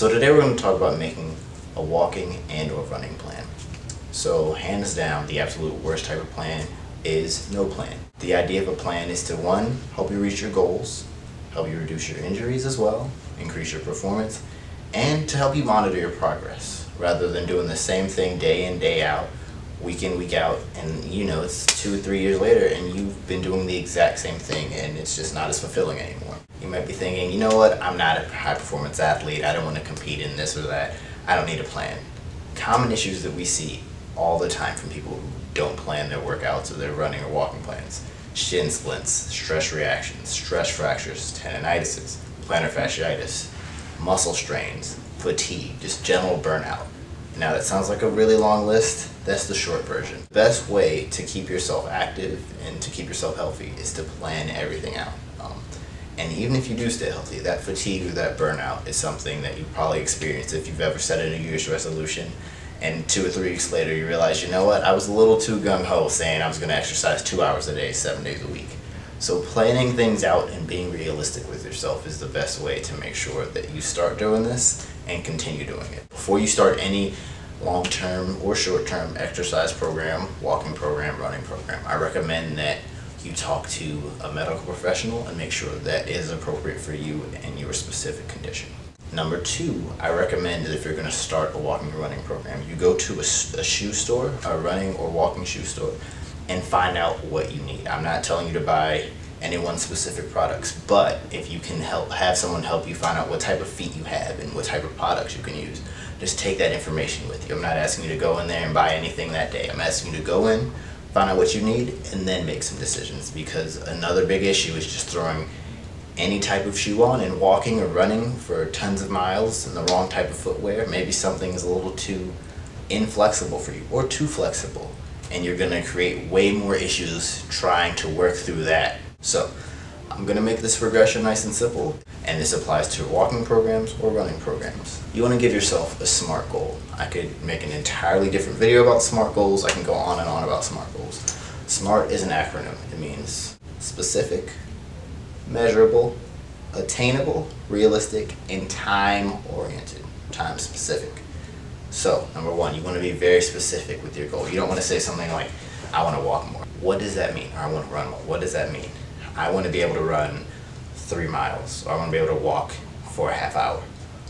So today we're going to talk about making a walking and or running plan. So hands down, the absolute worst type of plan is no plan. The idea of a plan is to, one, help you reach your goals, help you reduce your injuries as well, increase your performance, and to help you monitor your progress rather than doing the same thing day in, day out, week in, week out, and it's 2 or 3 years later and you've been doing the exact same thing and it's just not as fulfilling anymore. You might be thinking, you know what, I'm not a high performance athlete, I don't want to compete in this or that, I don't need a plan. Common issues that we see all the time from people who don't plan their workouts or their running or walking plans: shin splints, stress reactions, stress fractures, tendinitises, plantar fasciitis, muscle strains, fatigue, just general burnout. Now that sounds like a really long list. That's the short version. The best way to keep yourself active and to keep yourself healthy is to plan everything out. And even if you do stay healthy, that fatigue or that burnout is something that you probably experienced if you've ever set a New Year's resolution and 2 or 3 weeks later you realize, you know what, I was a little too gung-ho saying I was going to exercise 2 hours a day, 7 days a week. So planning things out and being realistic with yourself is the best way to make sure that you start doing this and continue doing it. Before you start any long-term or short-term exercise program, walking program, running program, I recommend that you talk to a medical professional and make sure that is appropriate for you and your specific condition. Number 2, I recommend that if you're going to start a walking or running program, you go to a shoe store, a running or walking shoe store, and find out what you need. I'm not telling you to buy any one specific products, but if you can have someone help you find out what type of feet you have and what type of products you can use, just take that information with you. I'm not asking you to go in there and buy anything that day. I'm asking you to go in, find out what you need, and then make some decisions, because another big issue is just throwing any type of shoe on and walking or running for tons of miles in the wrong type of footwear. Maybe something is a little too inflexible for you or too flexible, and you're going to create way more issues trying to work through that. So I'm going to make this progression nice and simple, and this applies to walking programs or running programs. You want to give yourself a SMART goal. I could make an entirely different video about SMART goals. I can go on and on about SMART goals. SMART is an acronym. It means specific, measurable, attainable, realistic, and time-oriented, time-specific. So, number 1, you want to be very specific with your goal. You don't want to say something like, I want to walk more. What does that mean? Or I want to run more. What does that mean? I want to be able to run 3 miles, or I want to be able to walk for a half hour.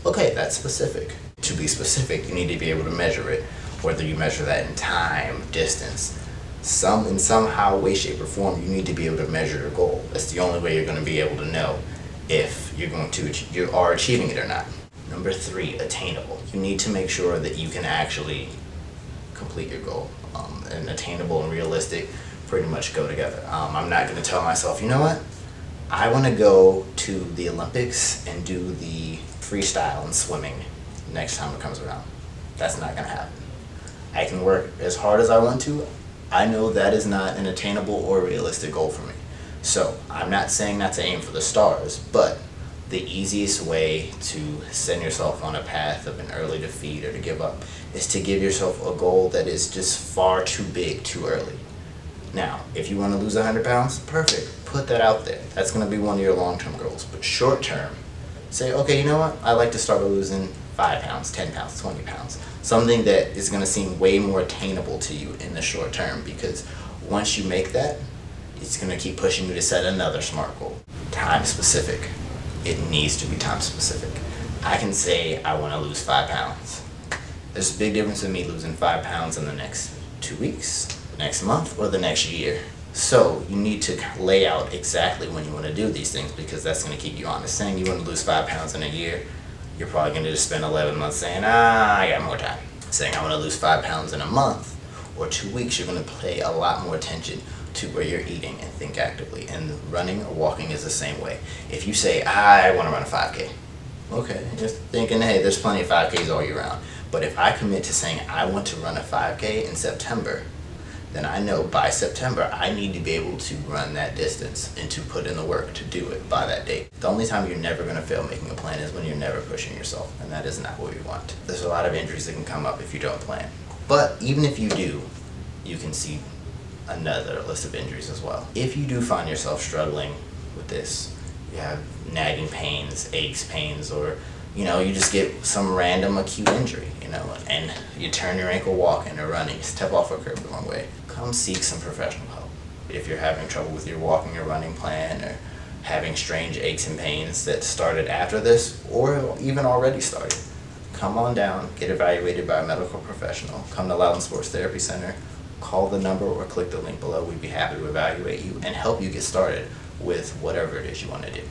Okay, that's specific. To be specific, you need to be able to measure it, whether you measure that in time, distance, in somehow, way, shape, or form. You need to be able to measure your goal. That's the only way you're going to be able to know if you are achieving it or not. Number 3, attainable. You need to make sure that you can actually complete your goal. And attainable and realistic pretty much go together. I'm not going to tell myself, you know what, I want to go to the Olympics and do the freestyle and swimming next time it comes around. That's not going to happen. I can work as hard as I want to. I know that is not an attainable or realistic goal for me. So I'm not saying not to aim for the stars, but the easiest way to send yourself on a path of an early defeat or to give up is to give yourself a goal that is just far too big too early. Now, if you want to lose 100 pounds, perfect. Put that out there. That's going to be one of your long-term goals. But short-term, say, okay, you know what? I'd like to start by losing 5 pounds, 10 pounds, 20 pounds. Something that is going to seem way more attainable to you in the short term, because once you make that, it's going to keep pushing you to set another SMART goal. Time specific. It needs to be time specific. I can say I want to lose 5 pounds. There's a big difference in me losing 5 pounds in the next 2 weeks, next month, or the next year. So you need to lay out exactly when you want to do these things, because that's going to keep you honest. Saying you want to lose 5 pounds in a year, you're probably going to just spend 11 months saying, I got more time. Saying I want to lose 5 pounds in a month or 2 weeks, you're going to pay a lot more attention to where you're eating and think actively. And running or walking is the same way. If you say, I want to run a 5K, okay, you're thinking, hey, there's plenty of 5Ks all year round. But if I commit to saying I want to run a 5K in September, then I know by September I need to be able to run that distance and to put in the work to do it by that date. The only time you're never going to fail making a plan is when you're never pushing yourself, and that is not what we want. There's a lot of injuries that can come up if you don't plan. But even if you do, you can see another list of injuries as well. If you do find yourself struggling with this, you have nagging pains, aches, pains, or you know, you just get some random acute injury, you know, and you turn your ankle walking or running, you step off a curb the wrong way, come seek some professional help. If you're having trouble with your walking or running plan, or having strange aches and pains that started after this or even already started, come on down, get evaluated by a medical professional, come to Loudon Sports Therapy Center, call the number or click the link below. We'd be happy to evaluate you and help you get started with whatever it is you want to do.